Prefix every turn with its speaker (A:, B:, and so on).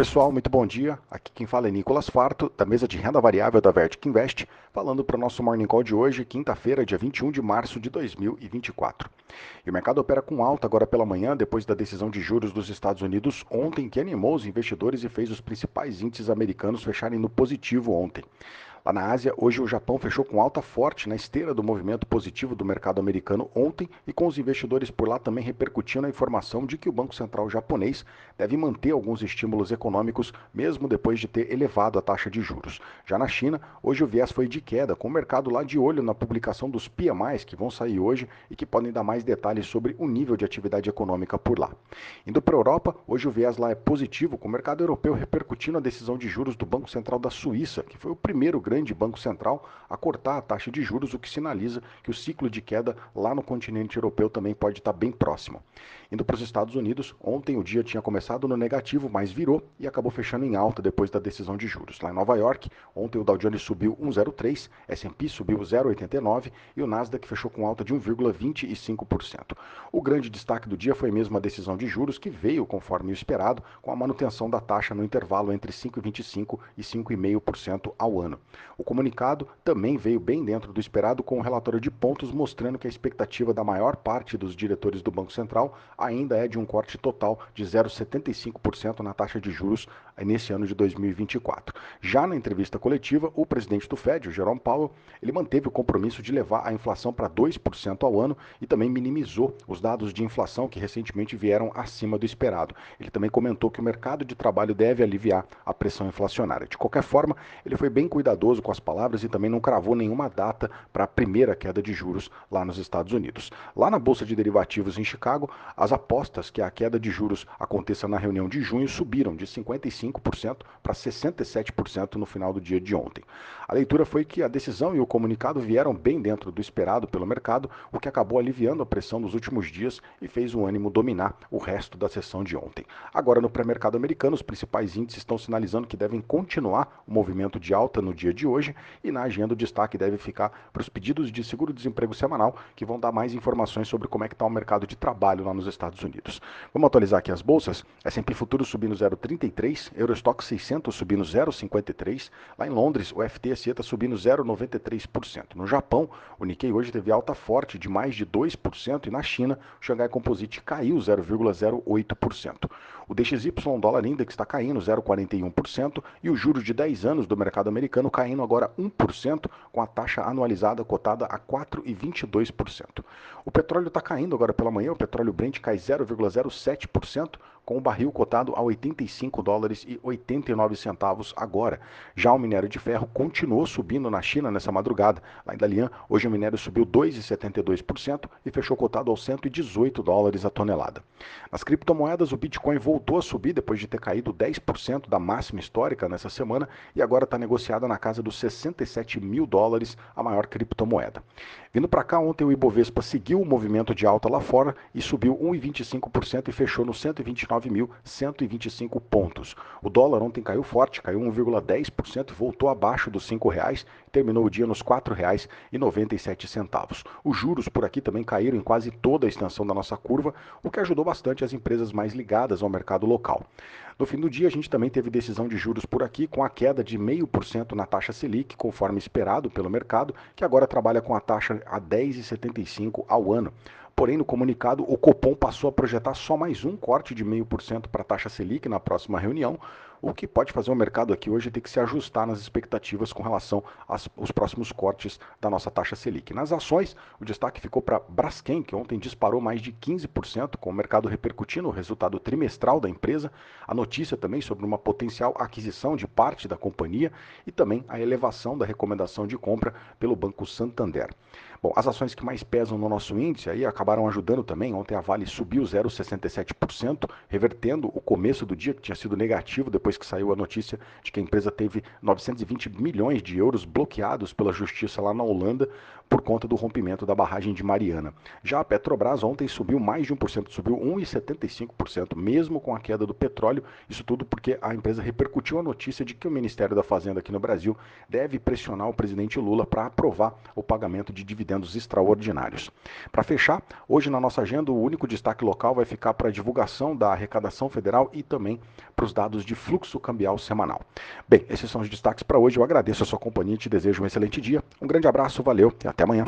A: pessoal, muito bom dia. Aqui quem fala é Nicolas Farto, da mesa de renda variável da Vertic Invest, falando para o nosso Morning Call de hoje, quinta-feira, dia 21 de março de 2024. E o mercado opera com alta agora pela manhã, depois da decisão de juros dos Estados Unidos ontem, que animou os investidores e fez os principais índices americanos fecharem no positivo ontem. Lá na Ásia, hoje o Japão fechou com alta forte na esteira do movimento positivo do mercado americano ontem e com os investidores por lá também repercutindo a informação de que o Banco Central japonês deve manter alguns estímulos econômicos mesmo depois de ter elevado a taxa de juros. Já na China, hoje o viés foi de queda, com o mercado lá de olho na publicação dos PMIs que vão sair hoje e que podem dar mais detalhes sobre o nível de atividade econômica por lá. Indo para a Europa, hoje o viés lá é positivo, com o mercado europeu repercutindo a decisão de juros do Banco Central da Suíça, que foi o primeiro grande banco central a cortar a taxa de juros, o que sinaliza que o ciclo de queda lá no continente europeu também pode estar bem próximo. Indo para os Estados Unidos, ontem o dia tinha começado no negativo, mas virou e acabou fechando em alta depois da decisão de juros. Lá em Nova York, ontem o Dow Jones subiu 1,03, S&P subiu 0,89 e o Nasdaq fechou com alta de 1,25%. O grande destaque do dia foi mesmo a decisão de juros, que veio conforme o esperado, com a manutenção da taxa no intervalo entre 5,25% e 5,5% ao ano. O comunicado também veio bem dentro do esperado, com um relatório de pontos mostrando que a expectativa da maior parte dos diretores do Banco Central ainda é de um corte total de 0,75% na taxa de juros nesse ano de 2024. Já na entrevista coletiva, o presidente do Fed, o Jerome Powell, ele manteve o compromisso de levar a inflação para 2% ao ano e também minimizou os dados de inflação que recentemente vieram acima do esperado. Ele também comentou que o mercado de trabalho deve aliviar a pressão inflacionária. De qualquer forma, ele foi bem cuidadoso com as palavras e também não cravou nenhuma data para a primeira queda de juros lá nos Estados Unidos. Lá na Bolsa de Derivativos em Chicago, as apostas que a queda de juros aconteça na reunião de junho subiram de 55% para 67% no final do dia de ontem. A leitura foi que a decisão e o comunicado vieram bem dentro do esperado pelo mercado, o que acabou aliviando a pressão nos últimos dias e fez o ânimo dominar o resto da sessão de ontem. Agora, no pré-mercado americano, os principais índices estão sinalizando que devem continuar o movimento de alta no dia de hoje e na agenda o destaque deve ficar para os pedidos de seguro-desemprego semanal, que vão dar mais informações sobre como é que está o mercado de trabalho lá nos Estados Unidos. Vamos atualizar aqui as bolsas. S&P Futuro subindo 0,33, Eurostock 600 subindo 0,53, lá em Londres o FTSE está subindo 0,93%. No Japão, o Nikkei hoje teve alta forte de mais de 2% e na China o Xangai Composite caiu 0,08%. O DXY dólar index está caindo 0,41% e os juros de 10 anos do mercado americano caindo agora 1%, com a taxa anualizada cotada a 4,22%. O petróleo está caindo agora pela manhã, o petróleo Brent cai 0,07%, com o barril cotado a 85 dólares e 89 centavos agora. Já o minério de ferro continuou subindo na China nessa madrugada. Lá em Dalian, hoje o minério subiu 2,72% e fechou cotado aos 118 dólares a tonelada. Nas criptomoedas, o Bitcoin voltou a subir depois de ter caído 10% da máxima histórica nessa semana e agora está negociada na casa dos 67 mil dólares, a maior criptomoeda. Vindo para cá, ontem o Ibovespa seguiu o movimento de alta lá fora e subiu 1,25% e fechou nos 129.125 pontos. O dólar ontem caiu forte, caiu 1,10% e voltou abaixo dos R$ 5,00 e terminou o dia nos R$ 4,97. Os juros por aqui também caíram em quase toda a extensão da nossa curva, o que ajudou bastante as empresas mais ligadas ao mercado local. No fim do dia, a gente também teve decisão de juros por aqui, com a queda de 0,5% na taxa Selic, conforme esperado pelo mercado, que agora trabalha com a taxa a 10,75% ao ano. Porém, no comunicado, o Copom passou a projetar só mais um corte de 0,5% para a taxa Selic na próxima reunião, o que pode fazer o mercado aqui hoje ter que se ajustar nas expectativas com relação aos próximos cortes da nossa taxa Selic. Nas ações, o destaque ficou para Braskem, que ontem disparou mais de 15%, com o mercado repercutindo o resultado trimestral da empresa, a notícia também sobre uma potencial aquisição de parte da companhia e também a elevação da recomendação de compra pelo Banco Santander. Bom, as ações que mais pesam no nosso índice aí acabaram ajudando também. Ontem a Vale subiu 0,67%, revertendo o começo do dia, que tinha sido negativo, depois que saiu a notícia de que a empresa teve 920 milhões de euros bloqueados pela justiça lá na Holanda por conta do rompimento da barragem de Mariana. Já a Petrobras ontem subiu mais de 1%, subiu 1,75%, mesmo com a queda do petróleo. Isso tudo porque a empresa repercutiu a notícia de que o Ministério da Fazenda aqui no Brasil deve pressionar o presidente Lula para aprovar o pagamento de dividendos extraordinários. Para fechar, hoje na nossa agenda o único destaque local vai ficar para a divulgação da arrecadação federal e também para os dados de fluxo fluxo cambial semanal. Bem, esses são os destaques para hoje. Eu agradeço a sua companhia e te desejo um excelente dia. Um grande abraço, valeu e até amanhã.